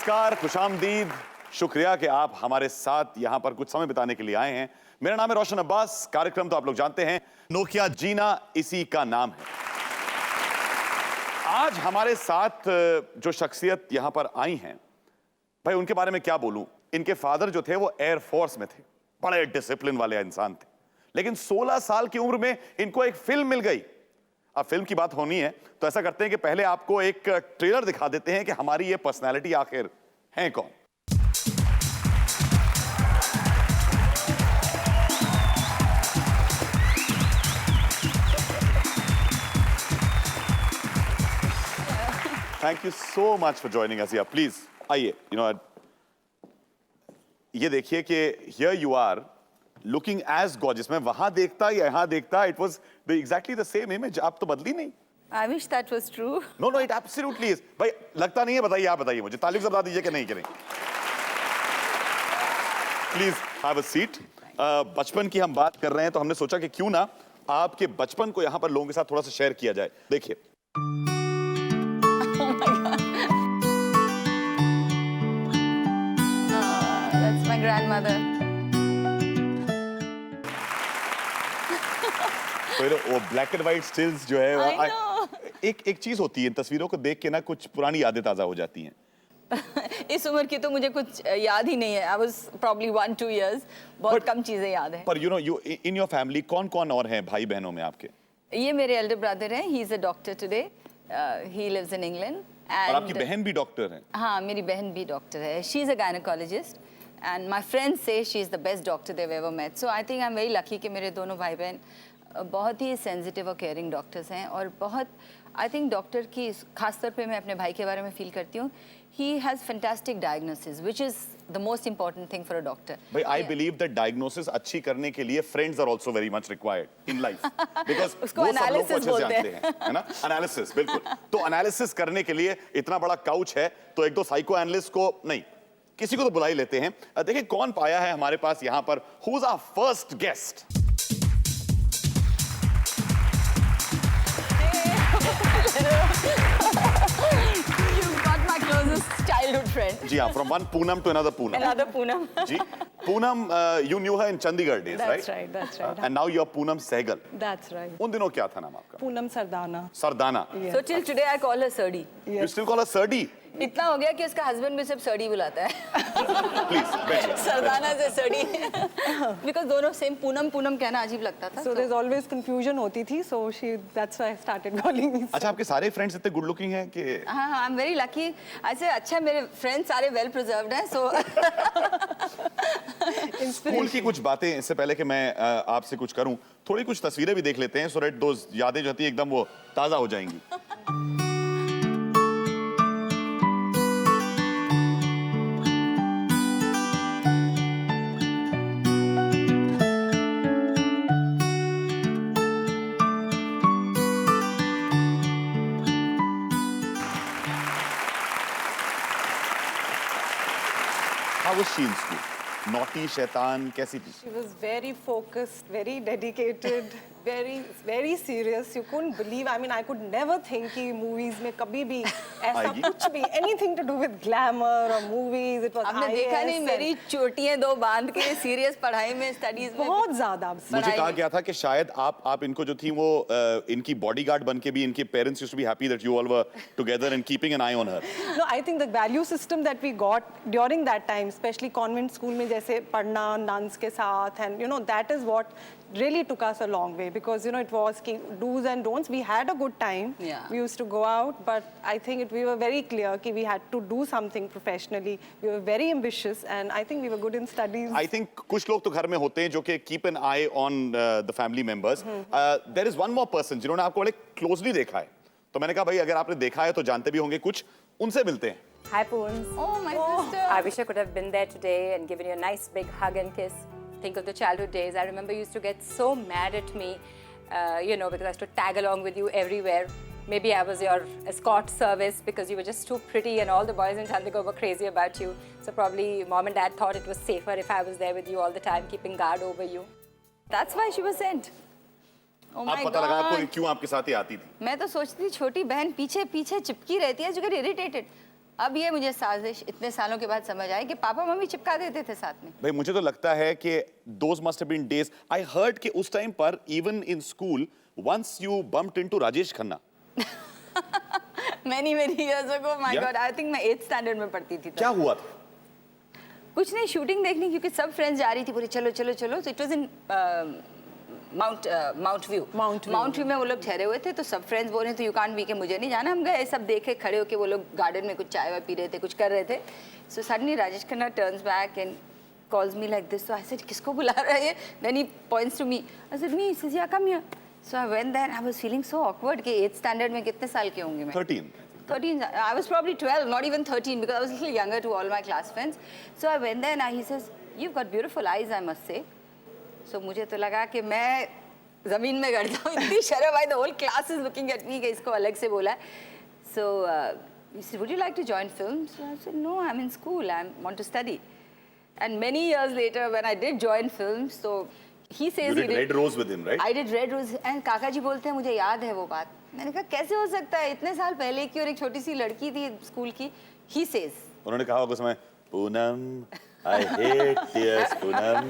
नमस्कार, खुशामदीद, शुक्रिया कि आप हमारे साथ यहाँ पर कुछ समय बिताने के लिए आए हैं। मेरा नाम है रोशन अब्बास। कार्यक्रम तो आप लोग जानते हैं, नोकिया जीना इसी का नाम है। आज हमारे साथ जो शख्सियत यहाँ पर आई हैं, भाई उनके बारे में क्या बोलूं। इनके फादर जो थे वो एयर फोर्स में थे, बड़े डिसिप्लिन वाले इंसान थे, लेकिन 16 साल की उम्र में इनको एक फिल्म मिल गई। अब फिल्म की बात होनी है तो ऐसा करते हैं कि पहले आपको एक ट्रेलर दिखा देते हैं कि हमारी ये पर्सनैलिटी आखिर है कौन। Thank you so much for joining us here. Please आइए। ये देखिए कि here you are looking as gorgeous. मैं वहां देखता या यहां देखता, it was exactly the same image. आप तो बदली नहीं। I wish that was true. No no, it absolutely is. भाई लगता नहीं है? बताइए, आप बताइए मुझे, तालीफ से बता दीजिए कि नहीं कि नहीं। Please have a seat. बचपन की हम बात कर रहे हैं तो हमने सोचा कि क्यों ना आपके बचपन को यहाँ पर लोगों के साथ थोड़ा सा शेयर किया जाए। देखिए, That's my grandmother. तो वो ब्लैक एंड व्हाइट स्टिल्स जो है, I know. एक चीज होती है, इन तस्वीरों को देख के ना कुछ पुरानी यादें ताजा हो जाती हैं। इस उम्र की तो मुझे कुछ याद ही नहीं है। I was probably 1-2 years. बहुत कम चीजें याद हैं। पर यू इन योर फैमिली कौन कौन और हैं भाई बहनों में आपके? ये मेरे एल्डर ब्रदर हैं। He is a doctor today. He lives in England. और आपकी बहन भी डॉक्टर हैं? हाँ, मेरी बहन भी डॉक्टर है। She is a gynecologist. And my friends say she is the best doctor they've ever met. So I think I'm very lucky कि मेरे दोनों भाई बहन बहुत ही सेंसिटिव और केयरिंग डॉक्टर्स हैं। और बहुत आई थिंक डॉक्टर की खासतौर पे मैं अपने भाई के बारे में फील करती हूँ। He has fantastic diagnosis which is the most important thing for a doctor. भाई आई बिलीव दैट डायग्नोसिस अच्छी करने के लिए friends are also very much required in life, because उसको एनालिसिस बोलते हैं, है ना? एनालिसिस, बिल्कुल। तो एनालिसिस करने के लिए इतना बड़ा काउच है तो एक दो साइको एनालिस्ट को नहीं, किसी को तो बुला ही लेते हैं। देखिए कौन पाया है हमारे पास यहाँ पर। Who is our first guest? You've got my closest childhood friend. जी हाँ, from one Poonam to another Poonam. Another Poonam. Ji, Poonam, you knew her in Chandigarh days, right? That's right, that's right. And now you're Poonam Sehgal. That's right. उन दिनों क्या था नाम आपका? Poonam Sardana. Sardana. Yes. So till today I call her Sardi. You still call her Sardi? इतना हो गया कि उसका हस्बैंड भी सिर्फ सर्डी बुलाता है। Please, बैठिए। सरदाना से सर्डी। Because दोनों सेम पूनम पूनम कहना अजीब लगता था। So there's always confusion होती थी, so that's why I started calling me. अच्छा, आपके सारे फ्रेंड्स इतने गुड लुकिंग हैं कि हाँ हाँ, I'm very lucky. ऐसे अच्छा मेरे फ्रेंड्स सारे वेल प्रिजर्व्ड हैं, so स्कूल की कुछ बातें इससे पहले कि मैं आपसे कुछ करूं, थोड़ी कुछ तस्वीरें भी देख लेते हैं, सो दैट दोस यादें जो होती है एकदम वो ताजा हो जाएंगी। How was she in school? Naughty, शैतान, कैसी थी? She was very focused, very dedicated, very serious. You couldn't believe. I mean, I could never think कि movies में कभी भी ऐसा कुछ भी anything to do with glamour or movies. It was आपने देखा नहीं मेरी चोटियां दो बांध के सीरियस पढ़ाई में स्टडीज में बहुत ज़्यादा। मुझे कहा गया था कि शायद आप इनको जो थी वो इनकी बॉडीगार्ड बन के भी इनके parents used to be happy that you all were together and keeping an eye on her. No, I think the value system that we got during that time, especially convent school में जैसे पढ़ना nuns के साथ, and that is what really took us a long way, because it was do's and don'ts. We had a good time. Yeah. We used to go out, but I think we were very clear कि we had to do something professionally. We were very ambitious, and I think we were good in studies. I think कुछ लोग तो घर में होते हैं जो कि keep an eye on the family members. There is one more person जिन्होंने आपको बड़े closely देखा है, तो मैंने कहा भाई अगर आपने देखा है तो जानते भी होंगे कुछ, उनसे मिलते हैं। Hi, Poons. Oh, my sister. I wish I could have been there today and given you a nice big hug and kiss. Think of the childhood days. I remember you used to get so mad at me, because I used to tag along with you everywhere. Maybe I was your escort service because you were just too pretty and all the boys in Chandigarh were crazy about you. So probably mom and dad thought it was safer if I was there with you all the time, keeping guard over you. That's why she was sent. Oh my आप पता लगा आपको God. क्यों आपके साथ ही आती थी? मैं तो सोचती थी छोटी बहन पीछे पीछे चिपकी रहती है, जो कि इरिटेटेड। अब ये मुझे साजिश इतने सालों के बाद समझ आई कि पापा मम्मी चिपका देते थे साथ में। भाई मुझे तो लगता है कि those must have been days. I heard कि उस टाइम पर even in school once you bumped into Rajesh Khanna. many years ago, my Yeah? God, I think मैं 8th standard में पढ़ती थी। क्या हुआ था? कुछ नहीं, शूटिंग देखने, क्योंकि सब फ्रेंड्स जा रही थी, बोले चलो चलो चलो। तो it was in mount view में वो लोग ठहरे हुए थे, तो सब फ्रेंड्स बोल रहे थे यू कांट बी, के मुझे नहीं जाना। हम गए, सब देखे खड़े होके, वो लोग गार्डन में कुछ चाय वाय पी रहे थे, कुछ कर रहे थे। So suddenly Rajesh Khanna turns back and calls me like this. So I said, किसको बुला रहा है ये? Then he points to me. I said, me. He says, yeah, come here. So I went there and I was feeling so awkward कि 8th standard में कितने साल के होंगे मैं? 13. I was probably 12, not even 13, because I was a little younger to all my class friends. So I went there and he says, you've got beautiful eyes, I must say. So मुझे तो लगा कि मैं ज़मीन में गड़ जाऊँ, इतनी शर्म आई। The whole class is looking at me कि इसको अलग से बोला। So he said, would you like to join film? So I said, no, I'm in school. I want to study. And many years later, when I did join films, so he says You did Red Rose with him, right? I did Red Rose, and काका जी बोलते हैं मुझे याद है वो बात। मैंने कहा कैसे हो सकता है, इतने साल पहले की, और एक छोटी सी लड़की थी स्कूल की। He says उन्होंने कहा होगा उस समय, Poonam I hate tears Poonam.